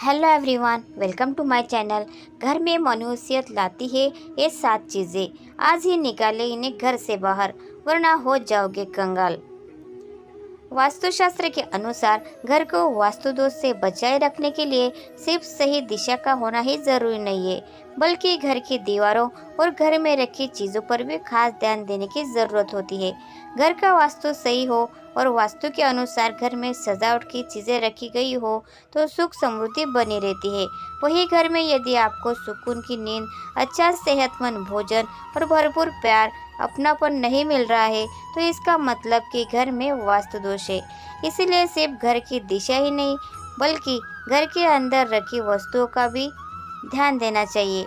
Hello everyone, welcome to my channel. घर में मनुष्यत लाती है ये 7 चीज़ें। आज ही निकाले इन्हें घर से बाहर, वरना हो जाओगे कंगाल। वास्तुशास्त्र के अनुसार घर को वास्तु दोष से बचाए रखने के लिए सिर्फ सही दिशा का होना ही जरूरी नहीं है, बल्कि घर की दीवारों और घर में रखी चीज़ों पर भी खास ध्यान देने की ज़रूरत होती है। घर का वास्तु सही हो और वास्तु के अनुसार घर में सजावट की चीज़ें रखी गई हो तो सुख समृद्धि बनी रहती है। वही घर में यदि आपको सुकून की नींद, अच्छा सेहतमंद भोजन और भरपूर प्यार, अपनापन नहीं मिल रहा है तो इसका मतलब कि घर में वास्तु दोष है। इसीलिए सिर्फ घर की दिशा ही नहीं, बल्कि घर के अंदर रखी वस्तुओं का भी ध्यान देना चाहिए।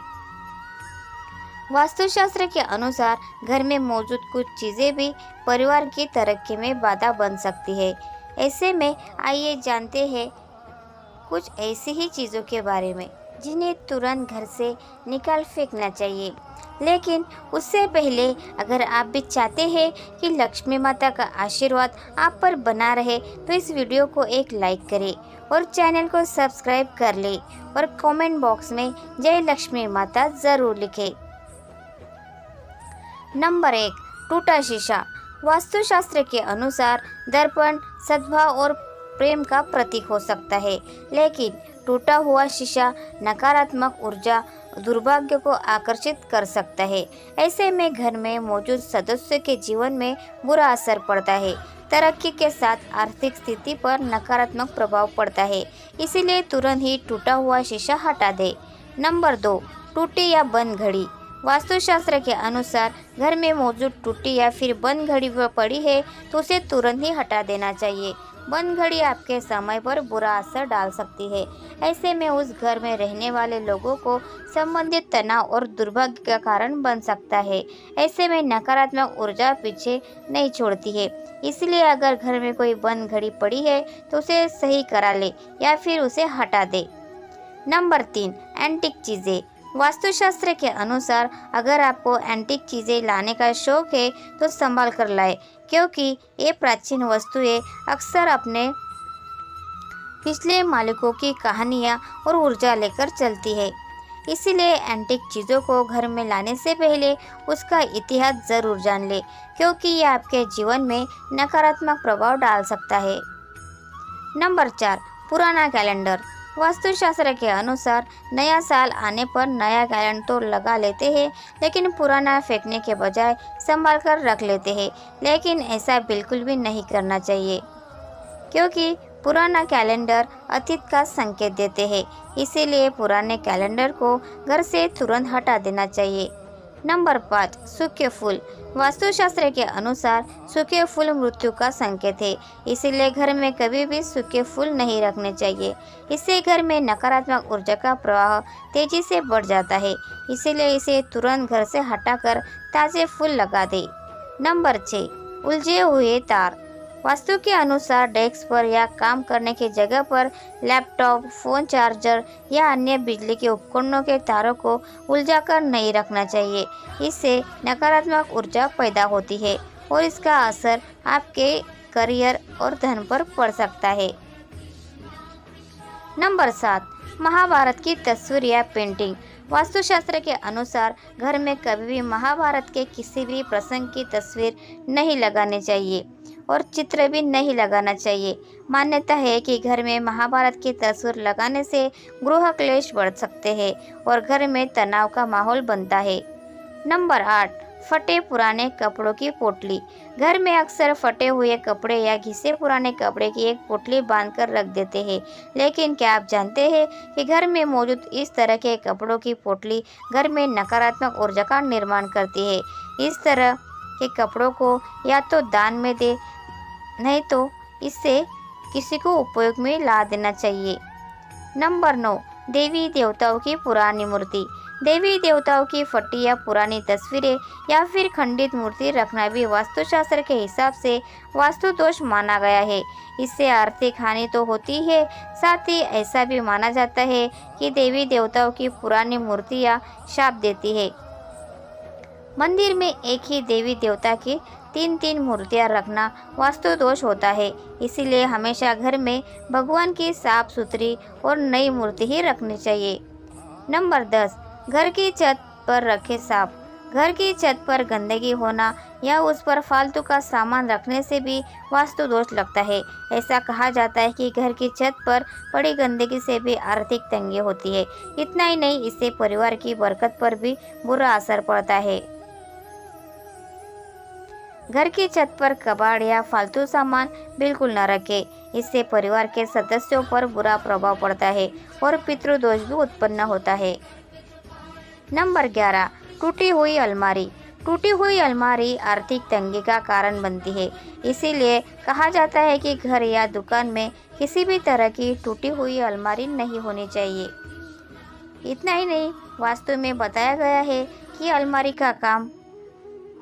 वास्तुशास्त्र के अनुसार घर में मौजूद कुछ चीज़ें भी परिवार की तरक्की में बाधा बन सकती है। ऐसे में आइए जानते हैं कुछ ऐसी ही चीज़ों के बारे में जिन्हें तुरंत घर से निकाल फेंकना चाहिए। लेकिन उससे पहले अगर आप भी चाहते हैं कि लक्ष्मी माता का आशीर्वाद आप पर बना रहे तो इस वीडियो को एक लाइक करें और चैनल को सब्सक्राइब कर लें और कमेंट बॉक्स में जय लक्ष्मी माता ज़रूर लिखें। नंबर 1, टूटा शीशा। वास्तुशास्त्र के अनुसार दर्पण सद्भाव और प्रेम का प्रतीक हो सकता है, लेकिन टूटा हुआ शीशा नकारात्मक ऊर्जा, दुर्भाग्य को आकर्षित कर सकता है। ऐसे में घर में मौजूद सदस्य के जीवन में बुरा असर पड़ता है। तरक्की के साथ आर्थिक स्थिति पर नकारात्मक प्रभाव पड़ता है, इसीलिए तुरंत ही टूटा हुआ शीशा हटा दे। नंबर 2, टूटी या बंद घड़ी। वास्तुशास्त्र के अनुसार घर में मौजूद टूटी या फिर बंद घड़ी पड़ी है तो उसे तुरंत ही हटा देना चाहिए। बंद घड़ी आपके समय पर बुरा असर डाल सकती है। ऐसे में उस घर में रहने वाले लोगों को संबंधित तनाव और दुर्भाग्य का कारण बन सकता है। ऐसे में नकारात्मक ऊर्जा पीछे नहीं छोड़ती है, इसलिए अगर घर में कोई बंद घड़ी पड़ी है तो उसे सही करा ले या फिर उसे हटा दे। नंबर 3, एंटीक चीज़ें। वास्तुशास्त्र के अनुसार अगर आपको एंटीक चीज़ें लाने का शौक है तो संभाल कर लाए, क्योंकि ये प्राचीन वस्तुएं अक्सर अपने पिछले मालिकों की कहानियाँ और ऊर्जा लेकर चलती है। इसीलिए एंटीक चीज़ों को घर में लाने से पहले उसका इतिहास ज़रूर जान ले, क्योंकि ये आपके जीवन में नकारात्मक प्रभाव डाल सकता है। नंबर 4, पुराना कैलेंडर। वास्तुशास्त्र के अनुसार नया साल आने पर नया कैलेंडर तो लगा लेते हैं, लेकिन पुराना फेंकने के बजाय संभाल कर रख लेते हैं। लेकिन ऐसा बिल्कुल भी नहीं करना चाहिए, क्योंकि पुराना कैलेंडर अतीत का संकेत देते हैं। इसीलिए पुराने कैलेंडर को घर से तुरंत हटा देना चाहिए। नंबर 5, सूखे फूल। वास्तुशास्त्र के अनुसार सूखे फूल मृत्यु का संकेत है, इसीलिए घर में कभी भी सूखे फूल नहीं रखने चाहिए। इससे घर में नकारात्मक ऊर्जा का प्रवाह तेजी से बढ़ जाता है, इसीलिए इसे तुरंत घर से हटाकर ताज़े फूल लगा दे। नंबर 6, उलझे हुए तार। वास्तु के अनुसार डेस्क पर या काम करने की जगह पर लैपटॉप, फ़ोन चार्जर या अन्य बिजली के उपकरणों के तारों को उलझाकर नहीं रखना चाहिए। इससे नकारात्मक ऊर्जा पैदा होती है और इसका असर आपके करियर और धन पर पड़ सकता है। नंबर 7, महाभारत की तस्वीर या पेंटिंग। वास्तुशास्त्र के अनुसार घर में कभी भी महाभारत के किसी भी प्रसंग की तस्वीर नहीं लगानी चाहिए और चित्र भी नहीं लगाना चाहिए। मान्यता है कि घर में महाभारत की तस्वीर लगाने से गृह क्लेश बढ़ सकते हैं और घर में तनाव का माहौल बनता है। नंबर 8, फटे पुराने कपड़ों की पोटली। घर में अक्सर फटे हुए कपड़े या घिसे पुराने कपड़े की एक पोटली बांधकर रख देते हैं, लेकिन क्या आप जानते हैं कि घर में मौजूद इस तरह के कपड़ों की पोटली घर में नकारात्मक ऊर्जा का निर्माण करती है। इस तरह के कपड़ों को या तो दान में दे, नहीं तो इससे किसी को उपयोग में ला देना चाहिए। नंबर 9, देवी देवताओं की पुरानी मूर्ति। देवी देवताओं की फटी या पुरानी तस्वीरें या फिर खंडित मूर्ति रखना भी वास्तुशास्त्र के हिसाब से वास्तु दोष माना गया है। इससे आर्थिक हानि तो होती है, साथ ही ऐसा भी माना जाता है कि देवी देवताओं की पुरानी मूर्तियाँ शाप देती है। मंदिर में एक ही देवी देवता की तीन तीन मूर्तियां रखना वास्तु दोष होता है। इसीलिए हमेशा घर में भगवान की साफ सुथरी और नई मूर्ति ही रखनी चाहिए। नंबर 10, घर की छत पर रखे सांप। घर की छत पर गंदगी होना या उस पर फालतू का सामान रखने से भी वास्तु दोष लगता है। ऐसा कहा जाता है कि घर की छत पर पड़ी गंदगी से भी आर्थिक तंगी होती है। इतना ही नहीं, इससे परिवार की बरकत पर भी बुरा असर पड़ता है। घर की छत पर कबाड़ या फालतू सामान बिल्कुल न रखें। इससे परिवार के सदस्यों पर बुरा प्रभाव पड़ता है और पितृदोष भी उत्पन्न होता है। नंबर 11, टूटी हुई अलमारी। टूटी हुई अलमारी आर्थिक तंगी का कारण बनती है। इसीलिए कहा जाता है कि घर या दुकान में किसी भी तरह की टूटी हुई अलमारी नहीं होनी चाहिए। इतना ही नहीं, वास्तु में बताया गया है कि अलमारी का काम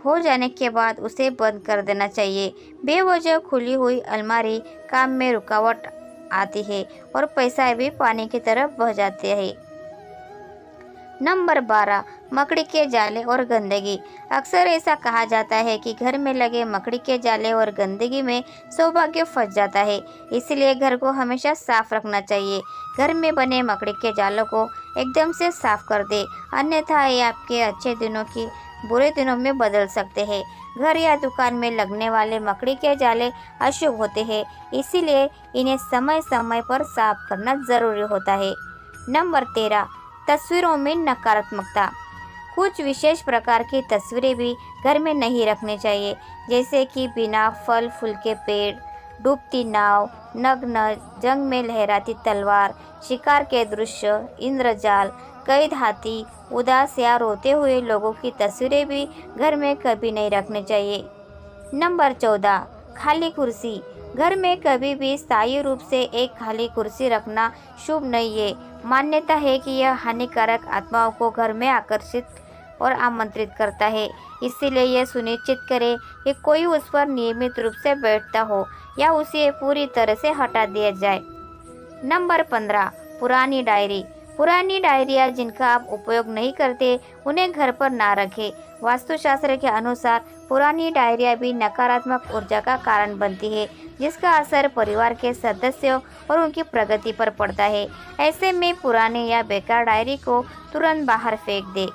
हो जाने के बाद उसे बंद कर देना चाहिए। बेवजह खुली हुई अलमारी काम में रुकावट आती है और पैसा भी पानी की तरफ बह जाते हैं। नंबर 12, मकड़ी के जाले और गंदगी। अक्सर ऐसा कहा जाता है कि घर में लगे मकड़ी के जाले और गंदगी में सौभाग्य फंस जाता है। इसलिए घर को हमेशा साफ रखना चाहिए। घर में बने मकड़ी के जालों को एकदम से साफ कर दे, अन्यथा ये आपके अच्छे दिनों की बुरे दिनों में बदल सकते हैं। घर या दुकान में लगने वाले मकड़ी के जाले अशुभ होते हैं, इसीलिए इन्हें समय समय पर साफ करना जरूरी होता है। नंबर 13, तस्वीरों में नकारात्मकता। कुछ विशेष प्रकार की तस्वीरें भी घर में नहीं रखनी चाहिए, जैसे कि बिना फल फूल के पेड़, डूबती नाव, नग्न, जंग में लहराती तलवार, शिकार के दृश्य, इंद्रजाल, कैद हाथी, उदास या रोते हुए लोगों की तस्वीरें भी घर में कभी नहीं रखनी चाहिए। नंबर 14, खाली कुर्सी। घर में कभी भी स्थायी रूप से एक खाली कुर्सी रखना शुभ नहीं है। मान्यता है कि यह हानिकारक आत्माओं को घर में आकर्षित और आमंत्रित करता है। इसीलिए यह सुनिश्चित करें कि कोई उस पर नियमित रूप से बैठता हो या उसे पूरी तरह से हटा दिया जाए। नंबर 15, पुरानी डायरी। पुरानी डायरिया जिनका आप उपयोग नहीं करते उन्हें घर पर ना रखें। वास्तुशास्त्र के अनुसार पुरानी डायरिया भी नकारात्मक ऊर्जा का कारण बनती है, जिसका असर परिवार के सदस्यों और उनकी प्रगति पर पड़ता है। ऐसे में पुराने या बेकार डायरी को तुरंत बाहर फेंक दे।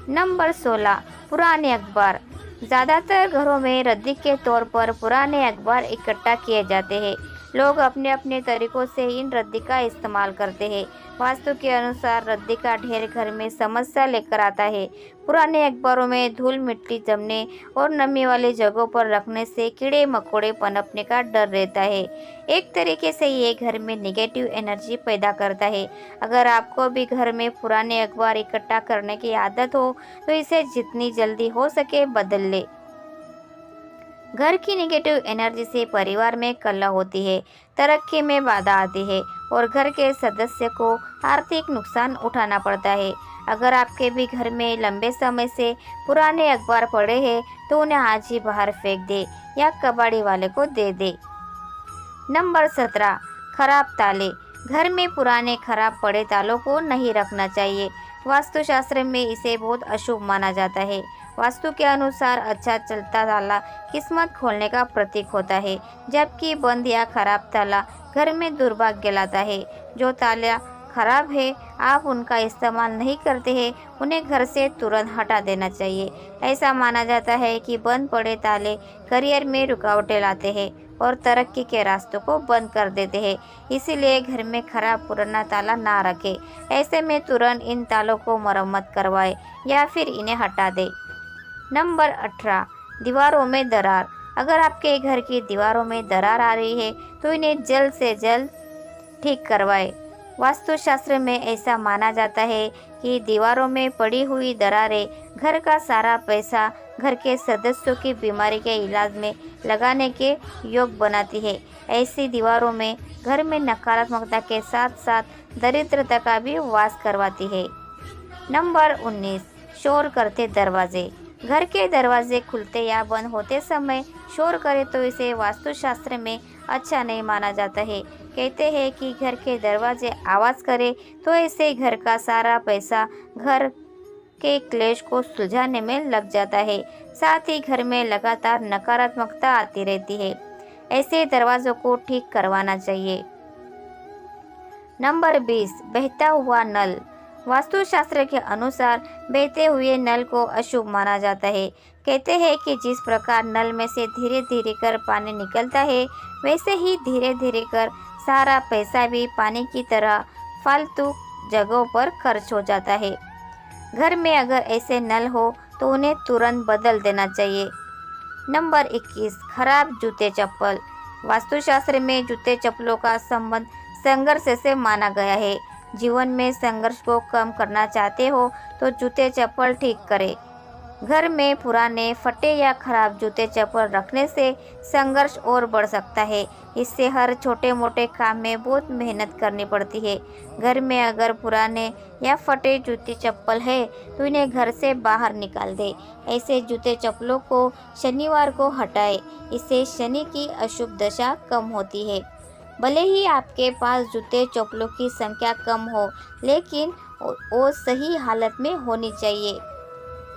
नंबर 16, पुराने अखबार। ज़्यादातर घरों में रद्दी के तौर पर पुराने अखबार इकट्ठा किए जाते हैं। लोग अपने अपने तरीकों से इन रद्दी का इस्तेमाल करते हैं। वास्तु के अनुसार रद्दी का ढेर घर में समस्या लेकर आता है। पुराने अखबारों में धूल मिट्टी जमने और नमी वाली जगहों पर रखने से कीड़े मकोड़े पनपने का डर रहता है। एक तरीके से ये घर में नेगेटिव एनर्जी पैदा करता है। अगर आपको भी घर में पुराने अखबार इकट्ठा करने की आदत हो तो इसे जितनी जल्दी हो सके बदल ले। घर की नेगेटिव एनर्जी से परिवार में कलह होती है, तरक्की में बाधा आती है और घर के सदस्य को आर्थिक नुकसान उठाना पड़ता है। अगर आपके भी घर में लंबे समय से पुराने अखबार पड़े हैं तो उन्हें आज ही बाहर फेंक दे या कबाड़ी वाले को दे दे। नंबर 17, खराब ताले। घर में पुराने खराब पड़े तालों को नहीं रखना चाहिए। वास्तुशास्त्र में इसे बहुत अशुभ माना जाता है। वास्तु के अनुसार अच्छा चलता ताला किस्मत खोलने का प्रतीक होता है, जबकि बंद या खराब ताला घर में दुर्भाग्य लाता है। जो ताला खराब है, आप उनका इस्तेमाल नहीं करते हैं, उन्हें घर से तुरंत हटा देना चाहिए। ऐसा माना जाता है कि बंद पड़े ताले करियर में रुकावटें लाते हैं और तरक्की के रास्तों को बंद कर देते हैं। इसीलिए घर में खराब पुराना ताला ना रखें। ऐसे में तुरंत इन तालों को मरम्मत करवाएं या फिर इन्हें हटा दें। नंबर 18, दीवारों में दरार। अगर आपके घर की दीवारों में दरार आ रही है तो इन्हें जल्द से जल्द ठीक करवाएं। वास्तुशास्त्र में ऐसा माना जाता है कि दीवारों में पड़ी हुई दरारें घर का सारा पैसा घर के सदस्यों की बीमारी के इलाज में लगाने के योग बनाती है। ऐसी दीवारों में घर में नकारात्मकता के साथ साथ दरिद्रता का भी वास करवाती है। नंबर 19, शोर करते दरवाजे। घर के दरवाजे खुलते या बंद होते समय शोर करे तो इसे वास्तुशास्त्र में अच्छा नहीं माना जाता है। कहते हैं कि घर के दरवाजे आवाज़ करे तो ऐसे घर का सारा पैसा घर के क्लेश को सुलझाने में लग जाता है। साथ ही घर में लगातार नकारात्मकता आती रहती है। ऐसे दरवाजों को ठीक करवाना चाहिए। नंबर 20, बहता हुआ नल। वास्तुशास्त्र के अनुसार बहते हुए नल को अशुभ माना जाता है। कहते हैं कि जिस प्रकार नल में से धीरे धीरे कर पानी निकलता है, वैसे ही धीरे धीरे कर सारा पैसा भी पानी की तरह फालतू जगहों पर खर्च हो जाता है। घर में अगर ऐसे नल हो तो उन्हें तुरंत बदल देना चाहिए। नंबर 21, खराब जूते चप्पल। वास्तुशास्त्र में जूते चप्पलों का संबंध संघर्ष से माना गया है। जीवन में संघर्ष को कम करना चाहते हो तो जूते चप्पल ठीक करें। घर में पुराने, फटे या खराब जूते चप्पल रखने से संघर्ष और बढ़ सकता है। इससे हर छोटे मोटे काम में बहुत मेहनत करनी पड़ती है। घर में अगर पुराने या फटे जूते चप्पल है तो इन्हें घर से बाहर निकाल दे। ऐसे जूते चप्पलों को शनिवार को हटाएं। इससे शनि की अशुभ दशा कम होती है। भले ही आपके पास जूते चप्पलों की संख्या कम हो, लेकिन वो सही हालत में होनी चाहिए।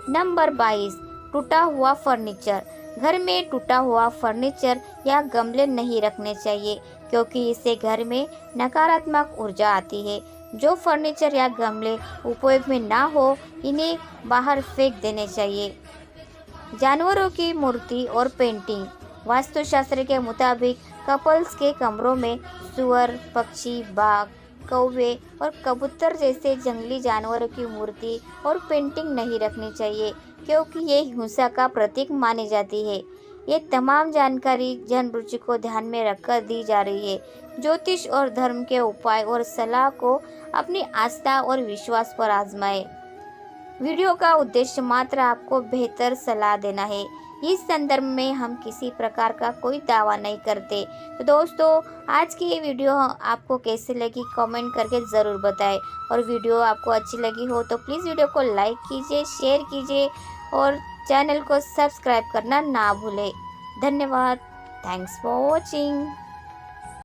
नंबर 22, टूटा हुआ फर्नीचर। घर में टूटा हुआ फर्नीचर या गमले नहीं रखने चाहिए, क्योंकि इससे घर में नकारात्मक ऊर्जा आती है। जो फर्नीचर या गमले उपयोग में ना हो, इन्हें बाहर फेंक देने चाहिए। जानवरों की मूर्ति और पेंटिंग। वास्तुशास्त्र के मुताबिक कपल्स के कमरों में सुअर, पक्षी, बाघ, कौवे और कबूतर जैसे जंगली जानवरों की मूर्ति और पेंटिंग नहीं रखनी चाहिए, क्योंकि ये हिंसा का प्रतीक मानी जाती है। ये तमाम जानकारी जन रुचि को ध्यान में रखकर दी जा रही है। ज्योतिष और धर्म के उपाय और सलाह को अपनी आस्था और विश्वास पर आजमाएं। वीडियो का उद्देश्य मात्र आपको बेहतर सलाह देना है। इस संदर्भ में हम किसी प्रकार का कोई दावा नहीं करते। तो दोस्तों, आज की ये वीडियो आपको कैसी लगी कमेंट करके ज़रूर बताएं। और वीडियो आपको अच्छी लगी हो तो प्लीज़ वीडियो को लाइक कीजिए, शेयर कीजिए और चैनल को सब्सक्राइब करना ना भूलें। धन्यवाद। Thanks for watching.